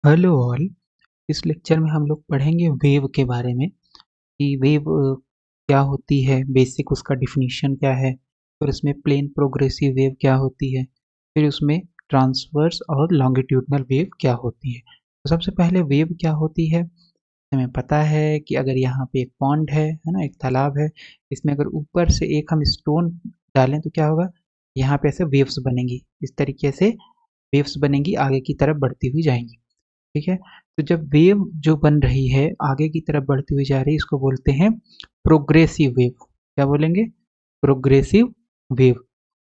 Hello all. इस lecture में हम लोग पढ़ेंगे वेव के बारे में कि वेव क्या होती है, बेसिक उसका डिफिनीशन क्या है, फिर उसमें प्लेन प्रोग्रेसिव वेव क्या होती है, फिर उसमें ट्रांसवर्स और लॉन्गिट्यूडनल वेव क्या होती है। तो सबसे पहले वेव क्या होती है, हमें पता है कि अगर यहाँ पे एक पॉन्ड है ना, एक तालाब है, इसमें अगर ऊपर से एक हम स्टोन डालें तो क्या होगा, यहाँ पे ऐसे वेव्स बनेंगी, इस तरीके से वेव्स बनेंगी, आगे की तरफ बढ़ती हुई जाएंगी। ठीक है। तो जब वेव जो बन रही है आगे की तरफ बढ़ती हुई जा रही है, इसको बोलते हैं प्रोग्रेसिव वेव। क्या बोलेंगे? Progressive wave.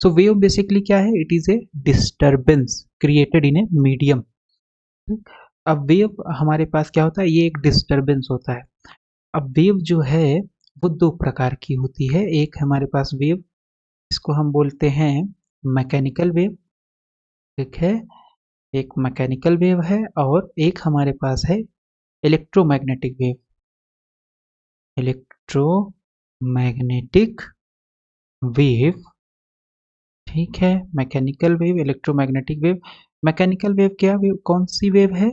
So wave basically क्या है? It is a disturbance created in a medium. अब वेव हमारे पास क्या होता है, ये एक डिस्टर्बेंस होता है। अब वेव जो है वो दो प्रकार की होती है। एक हमारे पास वेव, इसको हम बोलते हैं मैकेनिकल वेव। ठीक है, एक मैकेनिकल वेव है और एक हमारे पास है इलेक्ट्रोमैग्नेटिक वेव। Electromagnetic wave. ठीक है, mechanical wave, electromagnetic wave. Mechanical wave क्या वेव, कौन सी वेव है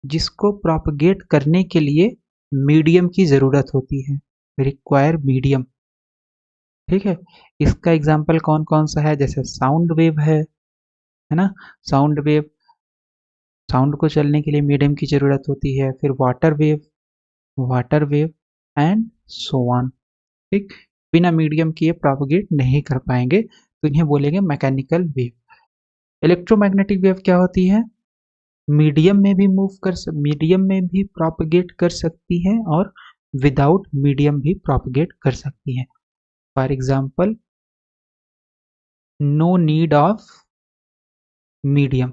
जिसको प्रोपगेट करने के लिए मीडियम की जरूरत होती है, रिक्वायर मीडियम। ठीक है, इसका एग्जांपल कौन कौन सा है, जैसे साउंड वेव है ना। साउंड वेव, साउंड को चलने के लिए मीडियम की जरूरत होती है। फिर water wave and so on. ठीक, बिना मीडियम किए प्रोपगेट नहीं कर पाएंगे, तो इन्हें बोलेंगे मैकेनिकल वेव। इलेक्ट्रोमैग्नेटिक वेव क्या होती है, मीडियम में भी मीडियम में भी प्रोपगेट कर सकती है और विदाउट मीडियम भी प्रोपगेट कर सकती है। For example, no need of medium.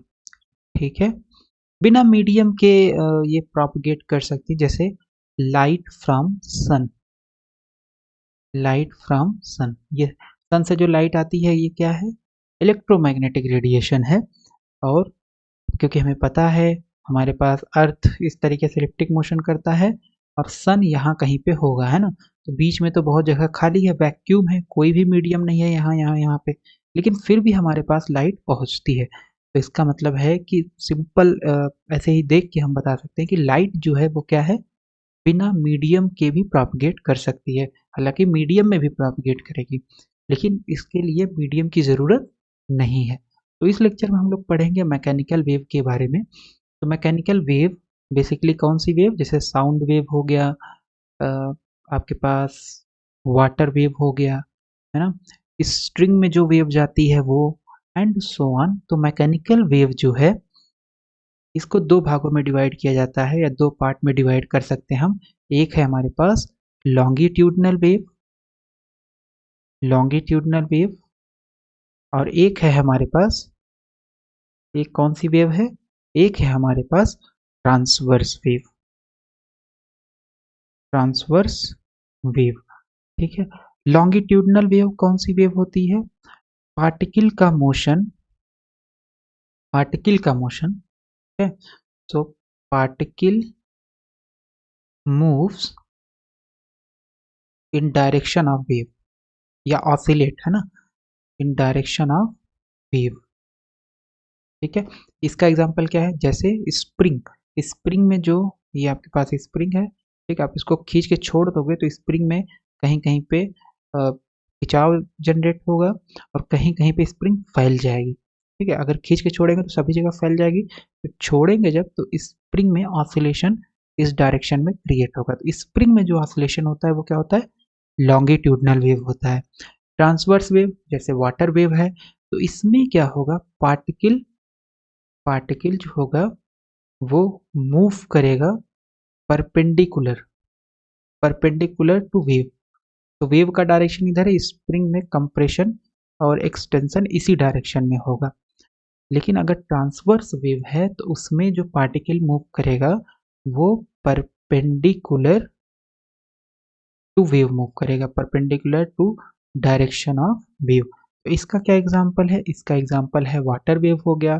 ठीक है, बिना मीडियम के ये प्रोपगेट कर सकती है, जैसे light from sun. Light from sun, ये सन से जो लाइट आती है ये क्या है, इलेक्ट्रोमैग्नेटिक रेडिएशन है। और क्योंकि हमें पता है हमारे पास अर्थ इस तरीके से इलिप्टिक मोशन करता है और सन यहाँ कहीं पे होगा, है ना। तो बीच में तो बहुत जगह खाली है, वैक्यूम है, कोई भी मीडियम नहीं है यहाँ पे, लेकिन फिर भी हमारे पास लाइट पहुंचती है। तो इसका मतलब है कि सिंपल ऐसे ही देख के हम बता सकते हैं कि लाइट जो है वो क्या है, बिना मीडियम के भी प्रोपगेट कर सकती है। हालांकि मीडियम में भी प्रोपगेट करेगी, लेकिन इसके लिए मीडियम की ज़रूरत नहीं है। तो इस लेक्चर में हम लोग पढ़ेंगे मैकेनिकल वेव के बारे में। तो मैकेनिकल वेव बेसिकली कौन सी वेव, जैसे साउंड वेव हो गया, अ, आपके पास वाटर वेव हो गया, है ना, स्ट्रिंग में जो वेव जाती है वो, एंड सो ऑन। तो मैकेनिकल वेव जो है इसको दो भागों में डिवाइड किया जाता है, या दो पार्ट में डिवाइड कर सकते हैं हम। एक है हमारे पास लॉन्गिट्यूडनल वेव, लॉन्गिट्यूडनल वेव, और एक है हमारे पास, एक कौन सी वेव है, एक है हमारे पास ट्रांसवर्स वेव। Transverse wave. ठीक है, लॉन्गिट्यूडनल वेव कौन सी वेव होती है, पार्टिकल का मोशन, पार्टिकल का मोशन है। So particle moves in direction of wave, या ऑसिलेट, है ना, इन डायरेक्शन ऑफ वेव। ठीक है, इसका एग्जांपल क्या है, जैसे स्प्रिंग। स्प्रिंग में जो, ये आपके पास स्प्रिंग है, ठीक, आप इसको खींच के छोड़ दोगे तो स्प्रिंग में कहीं कहीं पे खिंचाव जनरेट होगा और कहीं कहीं पे स्प्रिंग फैल जाएगी। ठीक है, अगर खींच के छोड़ेंगे तो सभी जगह फैल जाएगी, तो छोड़ेंगे जब तो स्प्रिंग में ऑसिलेशन इस डायरेक्शन में क्रिएट होगा। तो स्प्रिंग में जो ऑसिलेशन होता है वो क्या होता है, लॉन्गिट्यूडनल वेव होता है। ट्रांसवर्स वेव जैसे वाटर वेव है, तो इसमें क्या होगा, पार्टिकल, पार्टिकल जो होगा वो मूव करेगा परपेंडिकुलर, परपेंडिकुलर टू वेव। तो वेव का डायरेक्शन इधर है, स्प्रिंग में कंप्रेशन और एक्सटेंशन इसी डायरेक्शन में होगा। लेकिन अगर ट्रांसवर्स वेव है तो उसमें जो पार्टिकल मूव करेगा वो परपेंडिकुलर टू वेव मूव करेगा, perpendicular to direction of wave. तो इसका क्या एग्जांपल है, इसका एग्जांपल है वाटर वेव हो गया।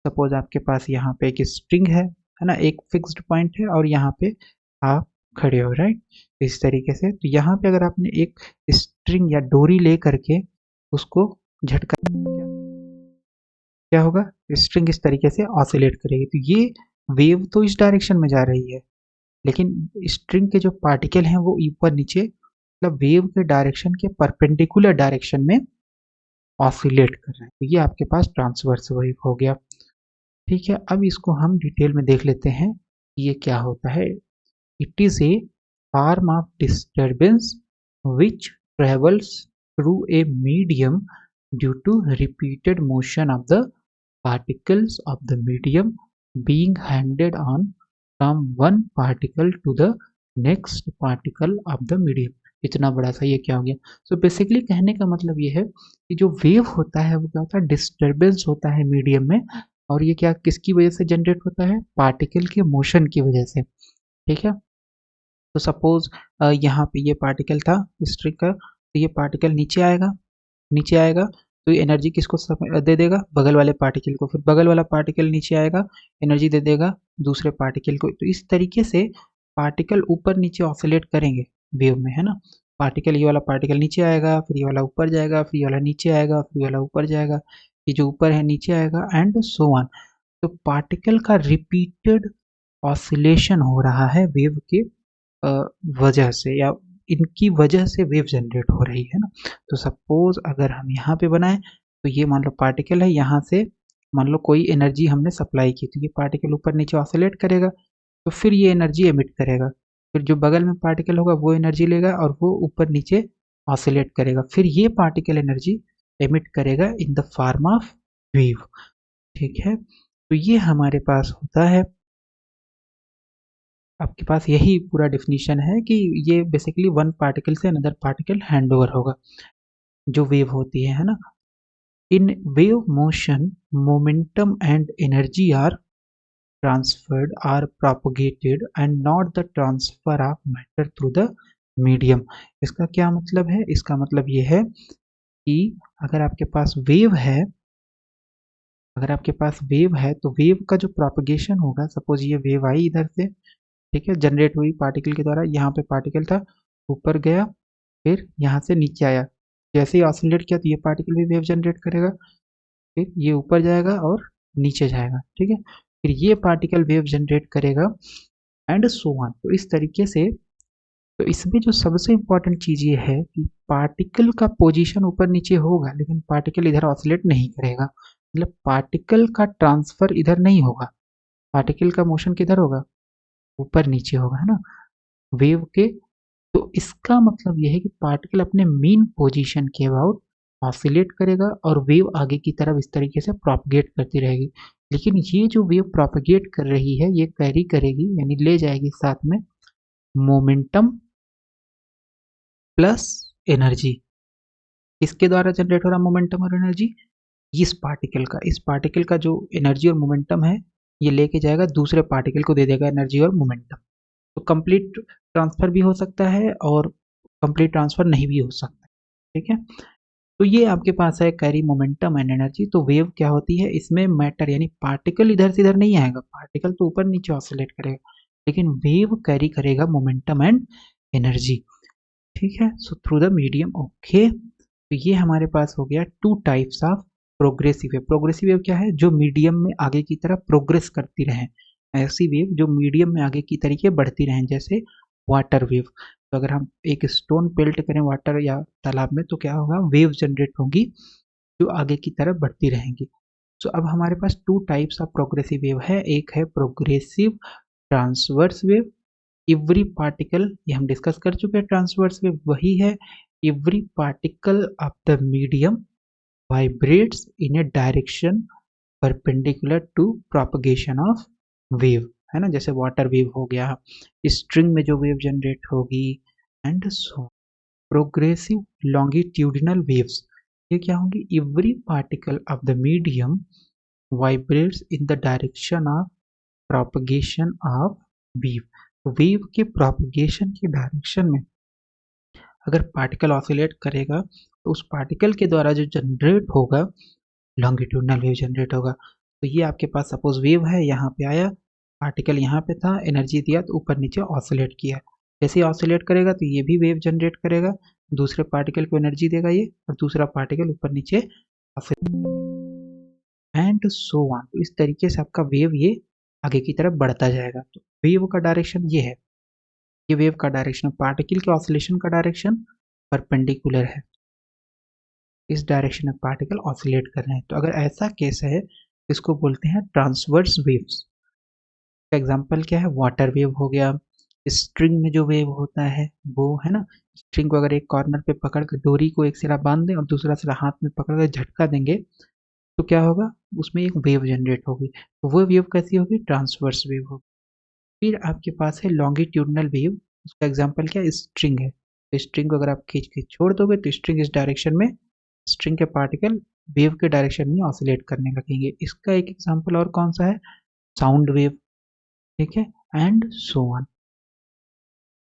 सपोज आपके पास यहाँ पे एक स्ट्रिंग है ना, एक फिक्स्ड पॉइंट है और यहाँ पे आप खड़े हो, राइट, इस तरीके से। तो यहाँ पे अगर आपने एक स्ट्रिंग या डोरी ले करके उसको झटका, क्या होगा, स्ट्रिंग इस तरीके से ऑसिलेट करेगी। तो ये वेव तो इस डायरेक्शन में जा रही है, लेकिन स्ट्रिंग के जो पार्टिकल हैं वो ऊपर नीचे मतलब वेव के डायरेक्शन के परपेंडिकुलर डायरेक्शन में ऑसिलेट कर रहे हैं। तो ये आपके पास ट्रांसवर्स वेव हो गया। ठीक है, अब इसको हम डिटेल में देख लेते हैं कि ये क्या होता है। It is a form of disturbance which travels through a medium due to repeated motion of the particles of the medium being handed on from one particle to the next particle of the medium। इतना बड़ा सा ये क्या हो गया। So basically कहने का मतलब ये है कि जो वेव होता है वो क्या होता है, डिस्टर्बेंस होता है मीडियम में, और ये क्या किसकी वजह से जनरेट होता है, पार्टिकल के मोशन की वजह से। ठीक है, तो सपोज यहाँ पे ये पार्टिकल था स्ट्रिंग का, तो ये पार्टिकल नीचे आएगा, नीचे आएगा तो ये एनर्जी किसको दे देगा, बगल वाले पार्टिकल को, फिर बगल वाला पार्टिकल नीचे आएगा, एनर्जी दे देगा दूसरे पार्टिकल को। तो इस तरीके से पार्टिकल ऊपर नीचे ऑसिलेट करेंगे वेव में, है ना। पार्टिकल, ये वाला पार्टिकल नीचे आएगा, फिर ये वाला ऊपर जाएगा, फिर ये वाला नीचे आएगा, फिर ये वाला ऊपर जाएगा, ये जो ऊपर है नीचे आएगा, एंड सो ऑन। तो पार्टिकल का रिपीटेड ऑसिलेशन हो रहा है वेव के वजह से, या इनकी वजह से वेव जनरेट हो रही है ना। तो सपोज अगर हम यहाँ पे बनाएं तो ये मान लो पार्टिकल है, यहाँ से मान लो कोई एनर्जी हमने सप्लाई की, तो ये पार्टिकल ऊपर नीचे ऑसिलेट करेगा, तो फिर ये एनर्जी एमिट करेगा, फिर जो बगल में पार्टिकल होगा वो एनर्जी लेगा और वो ऊपर नीचे ऑसिलेट करेगा, फिर ये पार्टिकल एनर्जी एमिट करेगा in the form of wave. ठीक है, तो ये हमारे पास होता है, आपके पास यही पूरा डेफिनेशन है कि ये बेसिकली वन पार्टिकल से अनदर पार्टिकल हैंड ओवर होगा जो वेव होती है ना। In wave motion momentum and energy are transferred are propagated and not the transfer of matter through the medium. इसका क्या मतलब है, इसका मतलब ये है कि अगर आपके पास वेव है, अगर आपके पास वेव है तो वेव का जो प्रोपगेशन होगा, सपोज ये वेव आई इधर से, ठीक है, जनरेट हुई पार्टिकल के द्वारा, यहाँ पे पार्टिकल था, ऊपर गया, फिर यहाँ से नीचे आया, जैसे ही ऑसिलेट किया तो ये पार्टिकल भी वेव जनरेट करेगा, फिर ये ऊपर जाएगा और नीचे जाएगा, ठीक है, फिर ये पार्टिकल वेव जनरेट करेगा, एंड सो ऑन। तो इस तरीके से, तो इसमें जो सबसे इम्पोर्टेंट चीज़ ये है कि पार्टिकल का पोजीशन ऊपर नीचे होगा, लेकिन पार्टिकल इधर ऑसिलेट नहीं करेगा, मतलब पार्टिकल का ट्रांसफर इधर नहीं होगा, पार्टिकल का मोशन किधर होगा, ऊपर नीचे होगा, है ना, वेव के। तो इसका मतलब यह है कि पार्टिकल अपने मेन पोजीशन के अबाउट ऑसिलेट करेगा और वेव आगे की तरफ इस तरीके से प्रोपगेट करती रहेगी। लेकिन ये जो वेव प्रोपगेट कर रही है ये कैरी करेगी, यानी ले जाएगी साथ में मोमेंटम प्लस एनर्जी। इसके द्वारा जनरेट हो रहा मोमेंटम और एनर्जी, इस पार्टिकल का जो एनर्जी और मोमेंटम है ये लेके जाएगा दूसरे पार्टिकल को दे देगा एनर्जी और मोमेंटम। तो कंप्लीट ट्रांसफर भी हो सकता है और कंप्लीट ट्रांसफर नहीं भी हो सकता, ठीक है। तो ये आपके पास है कैरी मोमेंटम एंड एनर्जी। तो वेव क्या होती है, इसमें मैटर यानी पार्टिकल इधर से इधर नहीं आएगा, पार्टिकल तो ऊपर नीचे ऑसिलेट करेगा, लेकिन वेव कैरी करेगा मोमेंटम एंड एनर्जी, ठीक है। So through the medium, okay. तो ये हमारे पास हो गया to types of progressive wave. Progressive wave क्या है, जो मीडियम में आगे की तरफ प्रोग्रेस करती रहे, ऐसी वेव जो मीडियम में आगे की तरीके बढ़ती रहें, जैसे वाटर वेव। तो अगर हम एक स्टोन पेल्ट करें वाटर या तालाब में तो क्या होगा, वेव जनरेट होगी जो आगे की तरफ बढ़ती रहेंगी। तो अब हमारे पास two types of progressive wave है, एक है progressive transverse wave, every particle, ये हम डिस्कस कर चुके हैं, ट्रांसवर्स वेव वही है, every particle of the medium vibrates in a direction perpendicular to propagation of wave, है ना, जैसे वाटर वेव हो गया, स्ट्रिंग में जो वेव जनरेट होगी, and so. Progressive longitudinal waves, ये क्या होंगी, every particle of the medium vibrates in the direction of propagation of wave. Wave के प्रोपगेशन के डायरेक्शन में अगर पार्टिकल ऑसिलेट करेगा तो उस पार्टिकल के द्वारा जो जनरेट होगा लॉन्गिट्यूडनल वेव जनरेट होगा। तो ये आपके पास सपोज वेव है, यहाँ पे आया, पार्टिकल यहाँ पे था, एनर्जी दिया तो ऊपर नीचे ऑसिलेट किया, जैसे ही ऑसिलेट करेगा तो ये भी वेव जनरेट करेगा, दूसरे पार्टिकल को एनर्जी देगा ये, और दूसरा पार्टिकल ऊपर नीचे एंड सो ऑन। तो इस तरीके से आपका वेव ये आगे की तरफ बढ़ता जाएगा। तो वेव का डायरेक्शन ये है, ये वेव का डायरेक्शन। पार्टिकल के ऑसिलेशन का डायरेक्शन परपेंडिकुलर है, इस डायरेक्शन में पार्टिकल ऑसिलेट कर रहे हैं। तो अगर ऐसा केस है, इसको बोलते हैं ट्रांसवर्स वेव्स। का एग्जांपल क्या है, वाटर वेव हो गया। स्ट्रिंग में जो वेव होता है वो है ना, स्ट्रिंग को अगर एक कॉर्नर पे पकड़ कर डोरी को एक सिरा बांध दें और दूसरा सिरा हाथ में पकड़ कर झटका देंगे तो क्या होगा, उसमें एक वेव जनरेट होगी। तो वो वेव कैसी होगी, ट्रांसवर्स वेव होगी। फिर आपके पास है लॉन्गिट्यूडनल वेव, उसका एग्जांपल क्या है, स्ट्रिंग है। तो स्ट्रिंग को अगर आप खींच के छोड़ दोगे तो स्ट्रिंग इस डायरेक्शन में, स्ट्रिंग के पार्टिकल वेव के डायरेक्शन में ऑसिलेट करने लगेंगे। इसका एक एग्जांपल और कौन सा है, साउंड वेव, ठीक है, एंड सो ऑन।